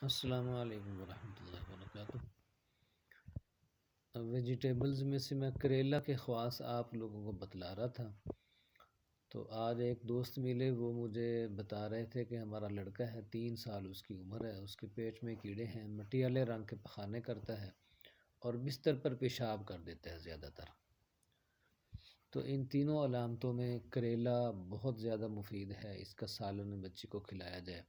السلام علیکم ورحمۃ اللہ وبرکاتہ۔ ویجیٹیبلز میں سے میں کریلا کے خواص آپ لوگوں کو بتلا رہا تھا، تو آج ایک دوست ملے، وہ مجھے بتا رہے تھے کہ ہمارا لڑکا ہے 3 سال اس کی عمر ہے، اس کے پیٹ میں کیڑے ہیں، مٹیالے رنگ کے پخانے کرتا ہے اور بستر پر پیشاب کر دیتا ہے زیادہ تر۔ تو ان تینوں علامتوں میں کریلا بہت زیادہ مفید ہے، اس کا سالن بچے کو کھلایا جائے۔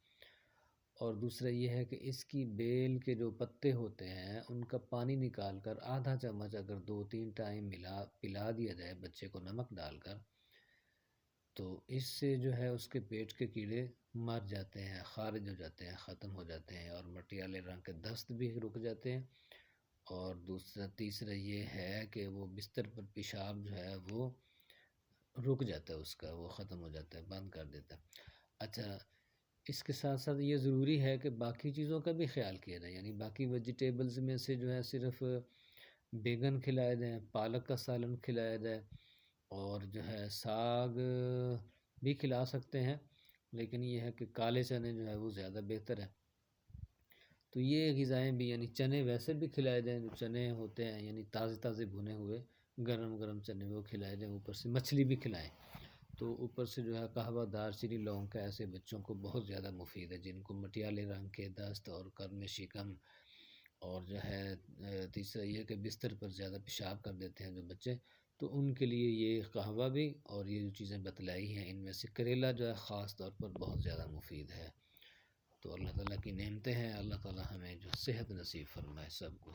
اور دوسرا یہ ہے کہ اس کی بیل کے جو پتے ہوتے ہیں ان کا پانی نکال کر آدھا چمچ اگر 2-3 ٹائم پلا دیا جائے بچے کو نمک ڈال کر، تو اس سے جو ہے اس کے پیٹ کے کیڑے مر جاتے ہیں، خارج ہو جاتے ہیں، ختم ہو جاتے ہیں، اور مٹیالے رنگ کے دست بھی رک جاتے ہیں۔ اور تیسرا یہ ہے کہ وہ بستر پر پیشاب جو ہے وہ رک جاتا ہے، اس کا وہ ختم ہو جاتا ہے، بند کر دیتا ہے۔ اچھا، اس کے ساتھ ساتھ یہ ضروری ہے کہ باقی چیزوں کا بھی خیال کیا جائے، یعنی باقی ویجیٹیبلز میں سے جو ہے صرف بیگن کھلایا جائے، پالک کا سالن کھلایا جائے، اور جو ہے ساگ بھی کھلا سکتے ہیں، لیکن یہ ہے کہ کالے چنے جو ہے وہ زیادہ بہتر ہے۔ تو یہ غذائیں بھی، یعنی چنے ویسے بھی کھلائے جائیں، جو چنے ہوتے ہیں یعنی تازے تازے بھنے ہوئے گرم گرم چنے وہ کھلائے جائیں، اوپر سے مچھلی بھی کھلائیں، تو اوپر سے جو ہے قہوہ، دار چینی، لونگ کا، ایسے بچوں کو بہت زیادہ مفید ہے جن کو مٹیالے رنگ کے دست اور قرن شکم، اور جو ہے تیسرا یہ کہ بستر پر زیادہ پیشاب کر دیتے ہیں جو بچے، تو ان کے لیے یہ قہوہ بھی اور یہ جو چیزیں بتلائی ہیں ان میں سے کریلا جو ہے خاص طور پر بہت زیادہ مفید ہے۔ تو اللہ تعالیٰ کی نعمتیں ہیں، اللہ تعالیٰ ہمیں جو صحت نصیب فرمائے سب کو۔